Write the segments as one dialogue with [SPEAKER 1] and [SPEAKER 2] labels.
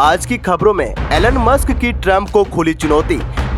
[SPEAKER 1] आज की खबरों में एलन मस्क की ट्रंप को खुली चुनौती।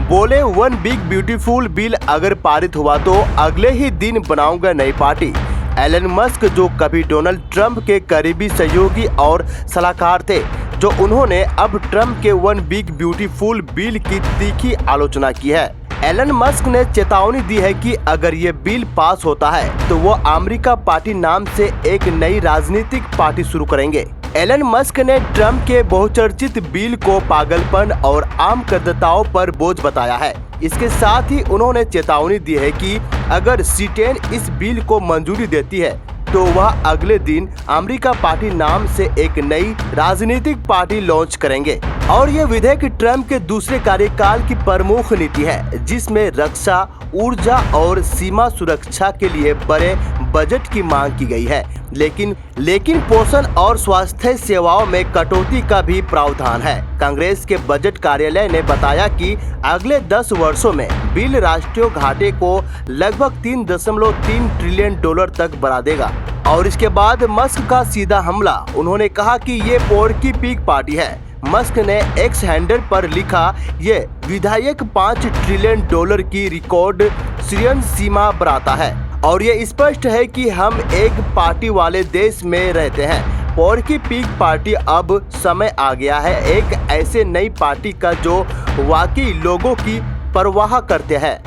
[SPEAKER 1] बोले वन बिग ब्यूटीफुल बिल अगर पारित हुआ तो अगले ही दिन बनाऊंगा नई पार्टी। एलन मस्क जो कभी डोनाल्ड ट्रंप के करीबी सहयोगी और सलाहकार थे, जो उन्होंने अब ट्रंप के वन बिग ब्यूटीफुल बिल की तीखी आलोचना की है। एलन मस्क ने चेतावनी दी है कि अगर ये बिल पास होता है तो वो अमेरिका पार्टी नाम से एक नई राजनीतिक पार्टी शुरू करेंगे। एलन मस्क ने ट्रंप के बहुचर्चित बिल को पागलपन और आम करदाताओं पर बोझ बताया है। इसके साथ ही उन्होंने चेतावनी दी है कि अगर सीटेन इस बिल को मंजूरी देती है तो वह अगले दिन अमेरिका पार्टी नाम से एक नई राजनीतिक पार्टी लॉन्च करेंगे। और ये विधेयक ट्रंप के दूसरे कार्यकाल की प्रमुख नीति है, जिसमें रक्षा, ऊर्जा और सीमा सुरक्षा के लिए बड़े बजट की मांग की गई है। लेकिन पोषण और स्वास्थ्य सेवाओं में कटौती का भी प्रावधान है। कांग्रेस के बजट कार्यालय ने बताया कि अगले 10 वर्षों में बिल राष्ट्रीय घाटे को लगभग 3.3 ट्रिलियन डॉलर तक बढ़ा देगा। और इसके बाद मस्क का सीधा हमला, उन्होंने कहा कि ये पोर्की पिग पार्टी है। मस्क ने एक्स हैंडल पर लिखा, ये विधेयक 5 ट्रिलियन डॉलर की रिकॉर्ड सृजन सीमा बढ़ाता है और ये स्पष्ट है कि हम एक पार्टी वाले देश में रहते हैं। पोर्की पिग पार्टी अब समय आ गया है एक ऐसे नई पार्टी का जो वाकई लोगों की परवाह करते हैं।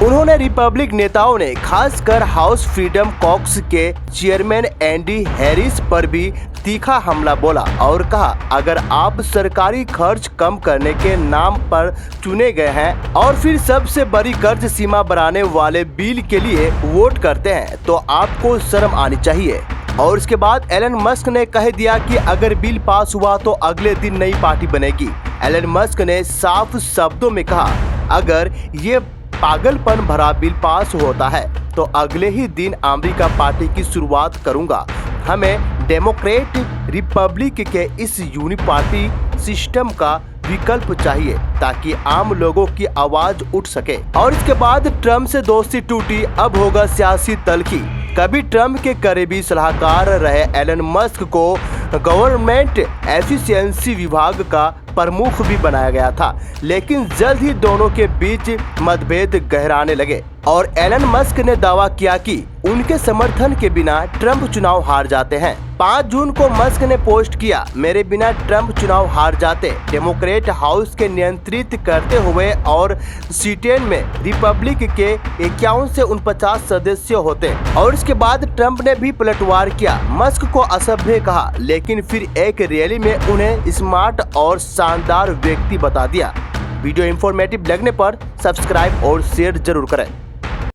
[SPEAKER 1] उन्होंने रिपब्लिक नेताओं ने खासकर हाउस फ्रीडम कॉक्स के चेयरमैन एंडी हैरिस पर भी तीखा हमला बोला और कहा, अगर आप सरकारी खर्च कम करने के नाम पर चुने गए हैं और फिर सबसे बड़ी कर्ज सीमा बढ़ाने वाले बिल के लिए वोट करते हैं तो आपको शर्म आनी चाहिए। और इसके बाद एलन मस्क ने कह दिया कि अगर बिल पास हुआ तो अगले दिन नई पार्टी बनेगी। एलन मस्क ने साफ शब्दों में कहा, अगर ये पागलपन भरा बिल पास होता है तो अगले ही दिन अमेरिका पार्टी की शुरुआत करूंगा। हमें डेमोक्रेट रिपब्लिक के इस यूनिपार्टी सिस्टम का विकल्प चाहिए ताकि आम लोगों की आवाज उठ सके। और इसके बाद ट्रंप से दोस्ती टूटी, अब होगा सियासी तल्खी। कभी ट्रंप के करीबी सलाहकार रहे एलन मस्क को गवर्नमेंट एफिशिएंसी विभाग का प्रमुख भी बनाया गया था, लेकिन जल्द ही दोनों के बीच मतभेद गहराने लगे और एलन मस्क ने दावा किया कि उनके समर्थन के बिना ट्रंप चुनाव हार जाते हैं। 5 जून को मस्क ने पोस्ट किया, मेरे बिना ट्रंप चुनाव हार जाते। डेमोक्रेट हाउस के नियंत्रित करते हुए और सीटेन में रिपब्लिक के 51 से 49 सदस्य होते। और इसके बाद ट्रंप ने भी पलटवार किया, मस्क को असभ्य कहा, लेकिन फिर एक रैली में उन्हें स्मार्ट और शानदार व्यक्ति बता दिया। वीडियो इंफॉर्मेटिव लगने पर सब्सक्राइब और शेयर जरूर करें।